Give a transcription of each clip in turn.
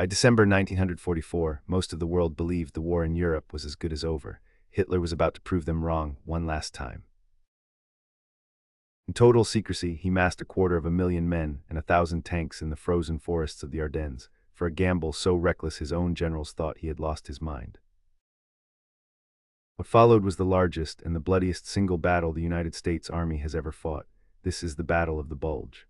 By December 1944, most of the world believed the war in Europe was as good as over. Hitler was about to prove them wrong one last time. In total secrecy, he massed 250,000 men and 1,000 tanks in the frozen forests of the Ardennes, for a gamble so reckless his own generals thought he had lost his mind. What followed was the largest and the bloodiest single battle the United States Army has ever fought. This is the Battle of the Bulge.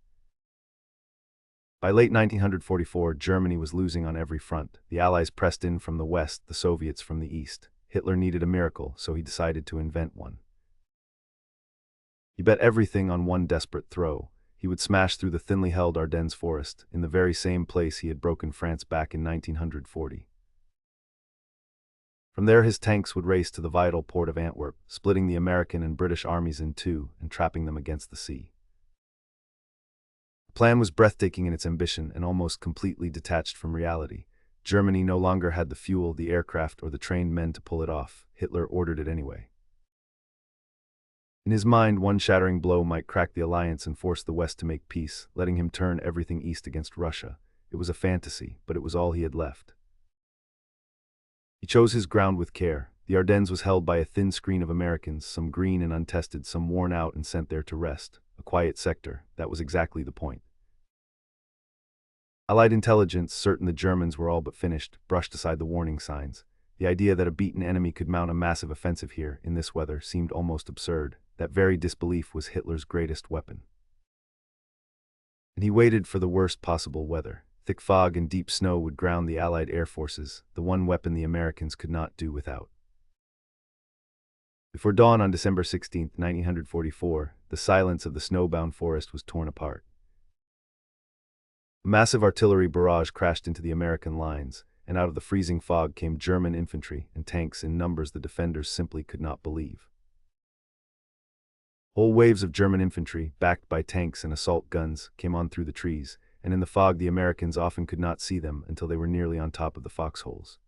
By late 1944, Germany was losing on every front. The Allies pressed in from the west, the Soviets from the east. Hitler needed a miracle, so he decided to invent one. He bet everything on one desperate throw. He would smash through the thinly held Ardennes forest, in the very same place he had broken France back in 1940. From there his tanks would race to the vital port of Antwerp, splitting the American and British armies in two and trapping them against the sea. The plan was breathtaking in its ambition and almost completely detached from reality. Germany no longer had the fuel, the aircraft, or the trained men to pull it off. Hitler ordered it anyway. In his mind, one shattering blow might crack the alliance and force the West to make peace, letting him turn everything east against Russia. It was a fantasy, but it was all he had left. He chose his ground with care. The Ardennes was held by a thin screen of Americans, some green and untested, some worn out and sent there to rest. A quiet sector, that was exactly the point. Allied intelligence, certain the Germans were all but finished, brushed aside the warning signs. The idea that a beaten enemy could mount a massive offensive here, in this weather, seemed almost absurd. That very disbelief was Hitler's greatest weapon. And he waited for the worst possible weather. Thick fog and deep snow would ground the Allied air forces, the one weapon the Americans could not do without. Before dawn on December 16, 1944, the silence of the snowbound forest was torn apart. A massive artillery barrage crashed into the American lines, and out of the freezing fog came German infantry and tanks in numbers the defenders simply could not believe. Whole waves of German infantry, backed by tanks and assault guns, came on through the trees, and in the fog the Americans often could not see them until they were nearly on top of the foxholes.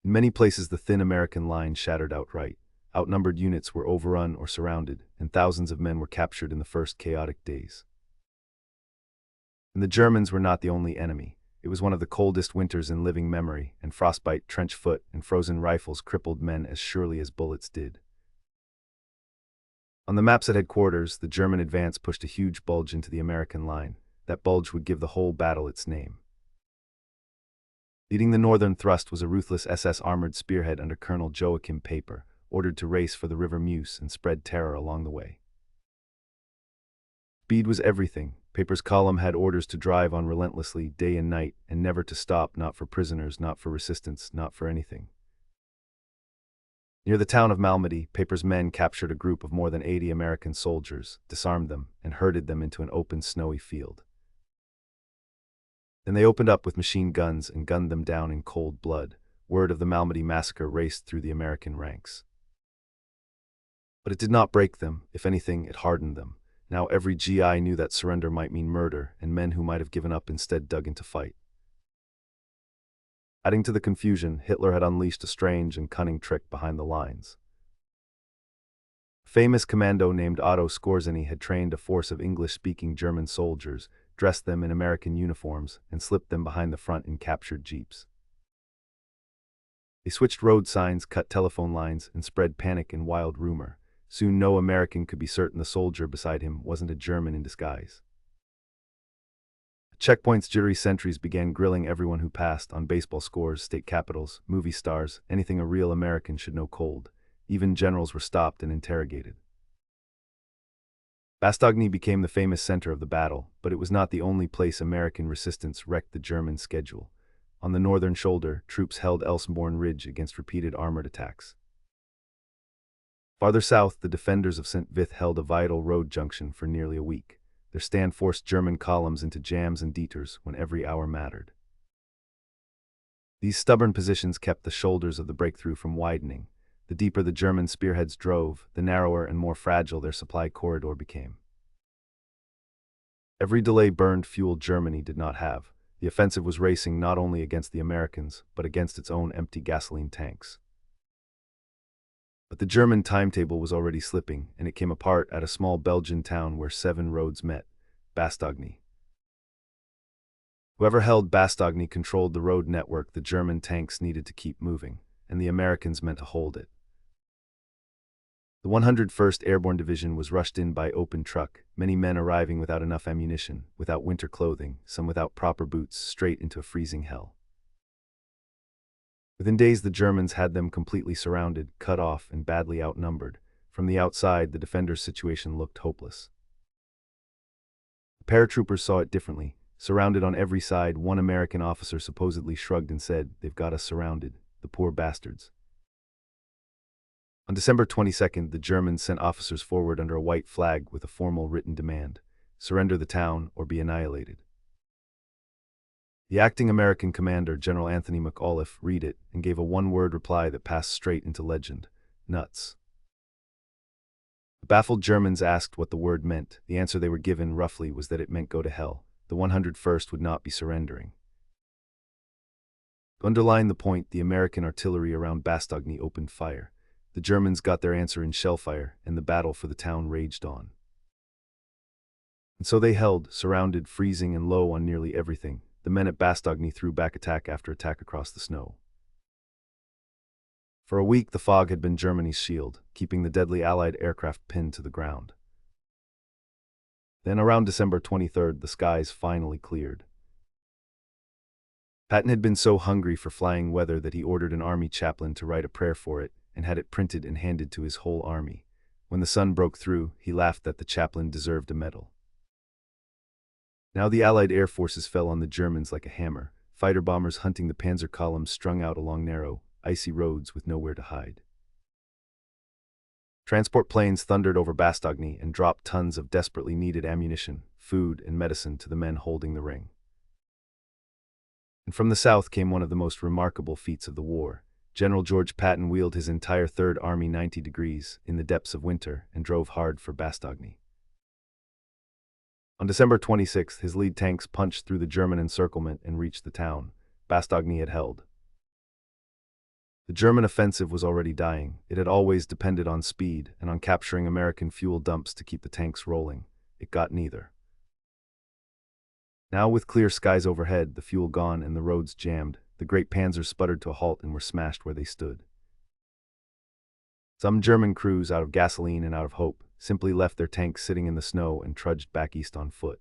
In many places the thin American line shattered outright. Outnumbered units were overrun or surrounded, and thousands of men were captured in the first chaotic days. And the Germans were not the only enemy. It was one of the coldest winters in living memory, and frostbite, trench foot, and frozen rifles crippled men as surely as bullets did. On the maps at headquarters, the German advance pushed a huge bulge into the American line. That bulge would give the whole battle its name. Leading the northern thrust was a ruthless SS armored spearhead under Colonel Joachim Paper, ordered to race for the River Meuse and spread terror along the way. Speed was everything. Paper's column had orders to drive on relentlessly, day and night, and never to stop, not for prisoners, not for resistance, not for anything. Near the town of Malmedy, Paper's men captured a group of more than 80 American soldiers, disarmed them, and herded them into an open, snowy field. Then they opened up with machine guns and gunned them down in cold blood. Word of the Malmedy Massacre raced through the American ranks. But it did not break them. If anything, it hardened them. Now every GI knew that surrender might mean murder, and men who might have given up instead dug in to fight. Adding to the confusion, Hitler had unleashed a strange and cunning trick behind the lines. A famous commando named Otto Skorzeny had trained a force of English-speaking German soldiers, dressed them in American uniforms, and slipped them behind the front in captured jeeps. They switched road signs, cut telephone lines, and spread panic and wild rumor. Soon no American could be certain the soldier beside him wasn't a German in disguise. Checkpoints, jittery sentries began grilling everyone who passed on baseball scores, state capitals, movie stars, anything a real American should know cold. Even generals were stopped and interrogated. Bastogne became the famous center of the battle, but it was not the only place American resistance wrecked the German schedule. On the northern shoulder, troops held Elsenborn Ridge against repeated armored attacks. Farther south, the defenders of St. Vith held a vital road junction for nearly a week. Their stand forced German columns into jams and detours when every hour mattered. These stubborn positions kept the shoulders of the breakthrough from widening. The deeper the German spearheads drove, the narrower and more fragile their supply corridor became. Every delay burned fuel Germany did not have. The offensive was racing not only against the Americans, but against its own empty gasoline tanks. But the German timetable was already slipping, and it came apart at a small Belgian town where 7 roads met, Bastogne. Whoever held Bastogne controlled the road network the German tanks needed to keep moving, and the Americans meant to hold it. The 101st Airborne Division was rushed in by open truck, many men arriving without enough ammunition, without winter clothing, some without proper boots, straight into a freezing hell. Within days the Germans had them completely surrounded, cut off, and badly outnumbered. From the outside, the defenders' situation looked hopeless. The paratroopers saw it differently. Surrounded on every side, one American officer supposedly shrugged and said, "They've got us surrounded, the poor bastards." On December 22nd, the Germans sent officers forward under a white flag with a formal written demand: surrender the town or be annihilated. The acting American commander, General Anthony McAuliffe, read it and gave a one-word reply that passed straight into legend: nuts. The baffled Germans asked what the word meant. The answer they were given, roughly, was that it meant go to hell. The 101st would not be surrendering. To underline the point, the American artillery around Bastogne opened fire. The Germans got their answer in shellfire, and the battle for the town raged on. And so they held, surrounded, freezing and low on nearly everything. The men at Bastogne threw back attack after attack across the snow. For a week, the fog had been Germany's shield, keeping the deadly Allied aircraft pinned to the ground. Then, around December 23rd, the skies finally cleared. Patton had been so hungry for flying weather that he ordered an army chaplain to write a prayer for it and had it printed and handed to his whole army. When the sun broke through, he laughed that the chaplain deserved a medal. Now the Allied air forces fell on the Germans like a hammer, fighter bombers hunting the panzer columns strung out along narrow, icy roads with nowhere to hide. Transport planes thundered over Bastogne and dropped tons of desperately needed ammunition, food, and medicine to the men holding the ring. And from the south came one of the most remarkable feats of the war. General George Patton wheeled his entire Third Army 90 degrees in the depths of winter and drove hard for Bastogne. On December 26th, his lead tanks punched through the German encirclement and reached the town. Bastogne had held. The German offensive was already dying. It had always depended on speed and on capturing American fuel dumps to keep the tanks rolling. It got neither. Now, with clear skies overhead, the fuel gone and the roads jammed, the great panzers sputtered to a halt and were smashed where they stood. Some German crews, out of gasoline and out of hope, simply left their tanks sitting in the snow and trudged back east on foot.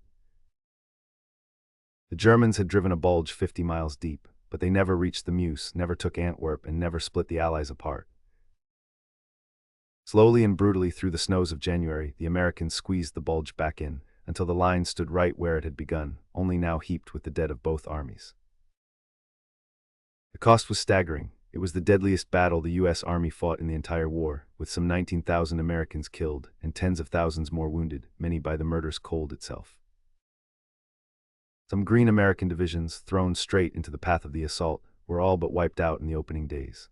The Germans had driven a Bulge 50 miles deep, but they never reached the Meuse, never took Antwerp, and never split the Allies apart. Slowly and brutally through the snows of January, the Americans squeezed the Bulge back in, until the line stood right where it had begun, only now heaped with the dead of both armies. The cost was staggering. It was the deadliest battle the U.S. Army fought in the entire war, with some 19,000 Americans killed and tens of thousands more wounded, many by the murderous cold itself. Some green American divisions, thrown straight into the path of the assault, were all but wiped out in the opening days.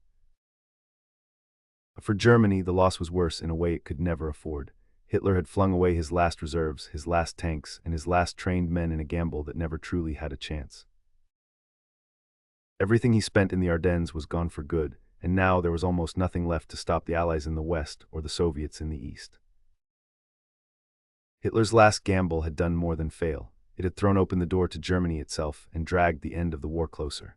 But for Germany, the loss was worse in a way it could never afford. Hitler had flung away his last reserves, his last tanks, and his last trained men in a gamble that never truly had a chance. Everything he spent in the Ardennes was gone for good, and now there was almost nothing left to stop the Allies in the West or the Soviets in the East. Hitler's last gamble had done more than fail. It had thrown open the door to Germany itself and dragged the end of the war closer.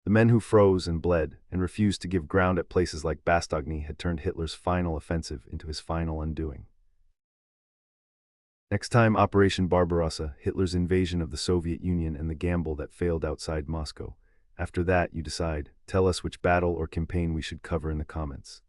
The men who froze and bled and refused to give ground at places like Bastogne had turned Hitler's final offensive into his final undoing. Next time, Operation Barbarossa, Hitler's invasion of the Soviet Union and the gamble that failed outside Moscow. After that, you decide. Tell us which battle or campaign we should cover in the comments.